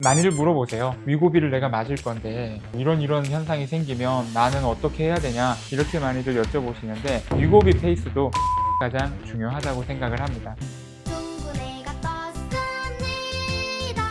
많이들 물어보세요. 위고비를 내가 맞을 건데 이런 현상이 생기면 나는 어떻게 해야 되냐, 이렇게 많이들 여쭤보시는데 위고비 페이스도 가장 중요하다고 생각을 합니다. 둥근애가 떴습니다.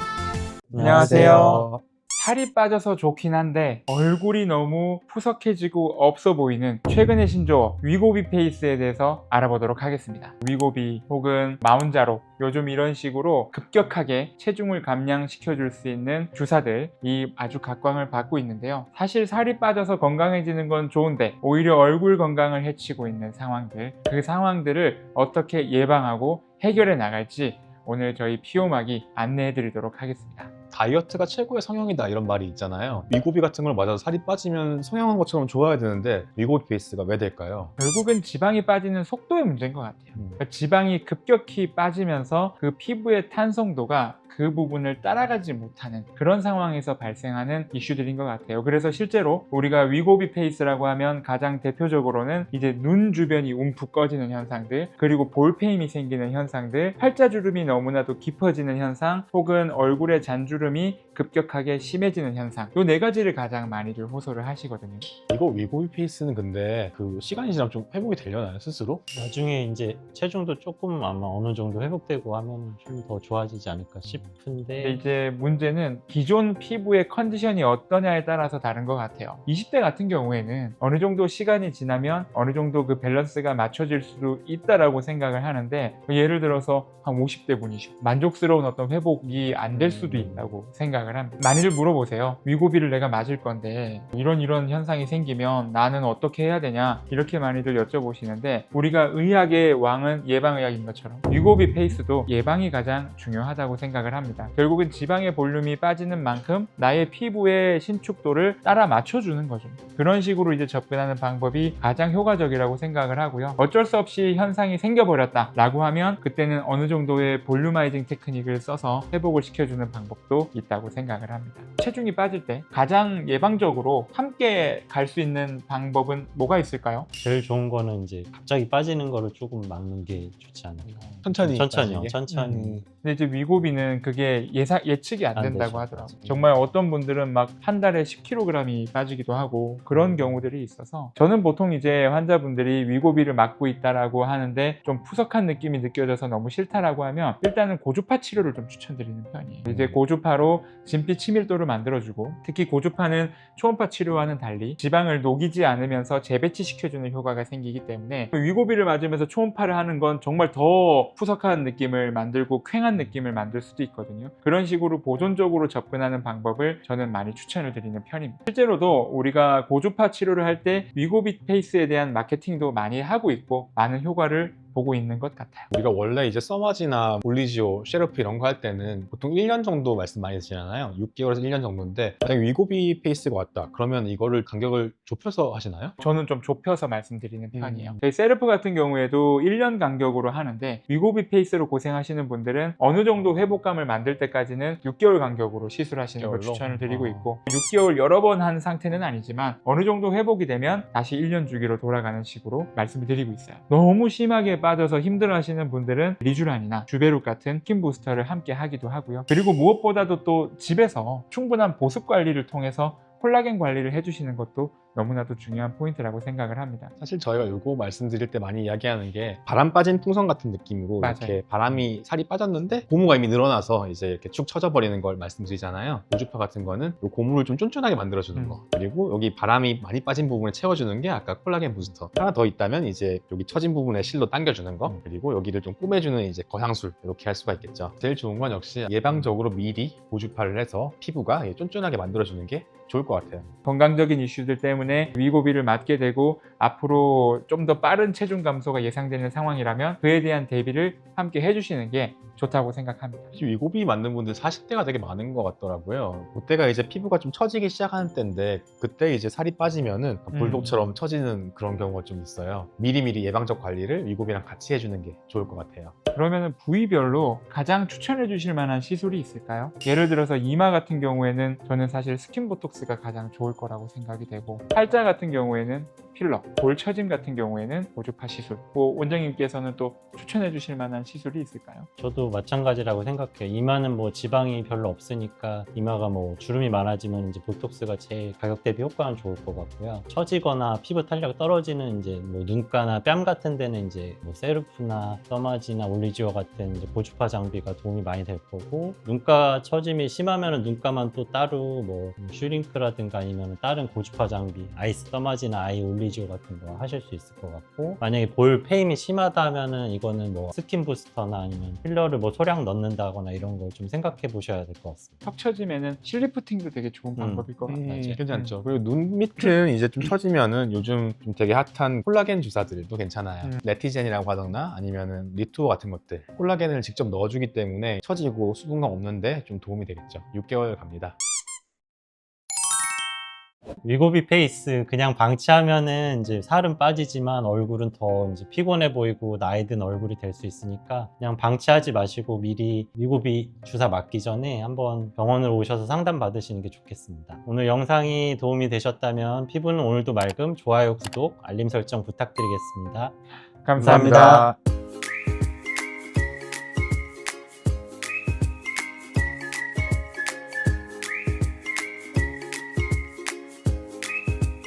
안녕하세요. 살이 빠져서 좋긴 한데 얼굴이 너무 푸석해지고 없어 보이는 최근의 신조어 위고비 페이스에 대해서 알아보도록 하겠습니다. 위고비 혹은 마운자로, 요즘 이런 식으로 급격하게 체중을 감량시켜 줄 수 있는 주사들이 아주 각광을 받고 있는데요. 사실 살이 빠져서 건강해지는 건 좋은데 오히려 얼굴 건강을 해치고 있는 상황들, 그 상황들을 어떻게 예방하고 해결해 나갈지 오늘 저희 피오막이 안내해 드리도록 하겠습니다. 다이어트가 최고의 성형이다 이런 말이 있잖아요. 위고비 같은 걸 맞아서 살이 빠지면 성형한 것처럼 좋아야 되는데 위고비 페이스가 왜 될까요? 결국은 지방이 빠지는 속도의 문제인 것 같아요. 그러니까 지방이 급격히 빠지면서 그 피부의 탄성도가 그 부분을 따라가지 못하는 그런 상황에서 발생하는 이슈들인 것 같아요. 그래서 실제로 우리가 위고비 페이스라고 하면 가장 대표적으로는 이제 눈 주변이 움푹 꺼지는 현상들, 그리고 볼페임이 생기는 현상들, 팔자주름이 너무나도 깊어지는 현상, 혹은 얼굴의 잔주름이 급격하게 심해지는 현상, 이 네 가지를 가장 많이들 호소를 하시거든요. 이거 위고비 페이스는 근데 그 시간이 지나면 좀 회복이 되려나요, 스스로? 나중에 이제 체중도 조금 아마 어느 정도 회복되고 하면 좀 더 좋아지지 않을까 근데 싶은데, 이제 문제는 기존 피부의 컨디션이 어떠냐에 따라서 다른 것 같아요. 20대 같은 경우에는 어느 정도 시간이 지나면 어느 정도 그 밸런스가 맞춰질 수도 있다라고 생각을 하는데, 예를 들어서 한 50대 분이시고 만족스러운 어떤 회복이 안 될 수도 있다고 생각을 합니다. 많이들 물어보세요. 위고비를 내가 맞을 건데 이런 현상이 생기면 나는 어떻게 해야 되냐, 이렇게 많이들 여쭤보시는데, 우리가 의학의 왕은 예방의학인 것처럼 위고비 페이스도 예방이 가장 중요하다고 생각을 합니다. 결국은 지방의 볼륨이 빠지는 만큼 나의 피부의 신축도를 따라 맞춰주는 거죠. 그런 식으로 이제 접근하는 방법이 가장 효과적이라고 생각을 하고요. 어쩔 수 없이 현상이 생겨버렸다 라고 하면 그때는 어느 정도의 볼륨아이징 테크닉을 써서 회복을 시켜주는 방법도 있다고 생각을 합니다. 체중이 빠질 때 가장 예방적으로 함께 갈 수 있는 방법은 뭐가 있을까요? 제일 좋은 거는 이제 갑자기 빠지는 거를 조금 막는 게 좋지 않을까. 천천히요. 천천히. 근데 이제 위고비는 그게 예측이 안 안 된다고 되죠. 하더라고요. 정말 어떤 분들은 막 한 달에 10kg이 빠지기도 하고 그런 경우들이 있어서, 저는 보통 이제 환자분들이 위고비를 맞고 있다라고 하는데 좀 푸석한 느낌이 느껴져서 너무 싫다라고 하면 일단은 고주파 치료를 좀 추천드리는 편이에요. 이제 고주파로 진피 치밀도를 만들어주고, 특히 고주파는 초음파 치료와는 달리 지방을 녹이지 않으면서 재배치시켜주는 효과가 생기기 때문에 위고비를 맞으면서 초음파를 하는 건 정말 더 푸석한 느낌을 만들고 퀭한 느낌을 만들 수도 있거든요. 그런 식으로 보존적으로 접근하는 방법을 저는 많이 추천을 드리는 편입니다. 실제로도 우리가 고주파 치료를 할 때 위고비 페이스에 대한 마케팅도 많이 하고 있고 많은 효과를 보고 있는 것 같아요. 우리가 원래 이제 써마지나 올리지오, 셰르프 이런 거 할 때는 보통 1년 정도 말씀 많이 드시잖아요. 6개월에서 1년 정도인데 만약에 위고비 페이스가 왔다 그러면 이거를 간격을 좁혀서 하시나요? 저는 좀 좁혀서 말씀드리는 편이에요. 저희 세르프 같은 경우에도 1년 간격으로 하는데, 위고비 페이스로 고생하시는 분들은 어느 정도 회복감을 만들 때까지는 6개월 간격으로 시술하시는 걸 6개월로? 추천을 드리고 있고, 6개월 여러 번 한 상태는 아니지만 어느 정도 회복이 되면 다시 1년 주기로 돌아가는 식으로 말씀을 드리고 있어요. 너무 심하게 빠져서 힘들어하시는 분들은 리쥬란이나 주베룩 같은 스킨 부스터를 함께 하기도 하고요. 그리고 무엇보다도 또 집에서 충분한 보습 관리를 통해서 콜라겐 관리를 해주시는 것도 너무나도 중요한 포인트라고 생각을 합니다. 사실 저희가 이거 말씀드릴 때 많이 이야기하는 게 바람 빠진 풍선 같은 느낌으로 맞아요. 이렇게 바람이 살이 빠졌는데 고무가 이미 늘어나서 이제 이렇게 축 처져 버리는 걸 말씀드리잖아요. 고주파 같은 거는 이 고무를 좀 쫀쫀하게 만들어주는 거, 그리고 여기 바람이 많이 빠진 부분을 채워주는 게 아까 콜라겐 부스터, 하나 더 있다면 이제 여기 처진 부분에 실로 당겨주는 거, 그리고 여기를 좀 꾸며주는 이제 거향술, 이렇게 할 수가 있겠죠. 제일 좋은 건 역시 예방적으로 미리 고주파를 해서 피부가 쫀쫀하게 만들어주는 게 좋을 것 같아요. 건강적인 이슈들 때문에 위고비를 맞게 되고 앞으로 좀 더 빠른 체중 감소가 예상되는 상황이라면 그에 대한 대비를 함께 해주시는 게 좋다고 생각합니다. 사실 위고비 맞는 분들 40대가 되게 많은 것 같더라고요. 그때가 이제 피부가 좀 처지기 시작하는 때인데 그때 이제 살이 빠지면은 불독처럼 처지는 그런 경우가 좀 있어요. 미리미리 예방적 관리를 위고비랑 같이 해주는 게 좋을 것 같아요. 그러면 부위별로 가장 추천해 주실 만한 시술이 있을까요? 예를 들어서 이마 같은 경우에는 저는 사실 스킨 보톡스가 가장 좋을 거라고 생각이 되고, 팔자 같은 경우에는 필러, 볼 처짐 같은 경우에는 고주파 시술. 원장님께서는 또 추천해 주실 만한 시술이 있을까요? 저도 마찬가지라고 생각해요. 이마는 뭐 지방이 별로 없으니까 이마가 뭐 주름이 많아지면 이제 보톡스가 제일 가격 대비 효과는 좋을 것 같고요. 처지거나 피부 탄력 떨어지는 이제 뭐 눈가나 뺨 같은 데는 이제 뭐 세루프나 써마지나 올리지오 같은 이제 고주파 장비가 도움이 많이 될 거고, 눈가 처짐이 심하면은 눈가만 또 따로 뭐 슈링크라든가 아니면 다른 고주파 장비, 아이스 써마지나 아이 올리지오 같은 거 하실 수 있을 것 같고, 만약에 볼 페임이 심하다 하면은 이거는 뭐 스킨 부스터나 아니면 필러를 뭐 소량 넣는다거나 이런 거 좀 생각해 보셔야 될 것 같습니다. 턱 처짐에는 실리프팅도 되게 좋은 방법일 것 같아요. 괜찮죠. 그리고 눈 밑은 이제 좀 처지면은 요즘 좀 되게 핫한 콜라겐 주사들도 괜찮아요. 레티젠이라고 하거나 아니면은 리투어 같은 것들, 콜라겐을 직접 넣어주기 때문에 처지고 수분감 없는데 좀 도움이 되겠죠. 6개월 갑니다. 위고비 페이스 그냥 방치하면은 이제 살은 빠지지만 얼굴은 더 이제 피곤해 보이고 나이 든 얼굴이 될 수 있으니까 그냥 방치하지 마시고 미리 위고비 주사 맞기 전에 한번 병원을 오셔서 상담 받으시는 게 좋겠습니다. 오늘 영상이 도움이 되셨다면 피부는 오늘도 맑음, 좋아요, 구독, 알림 설정 부탁드리겠습니다. 감사합니다.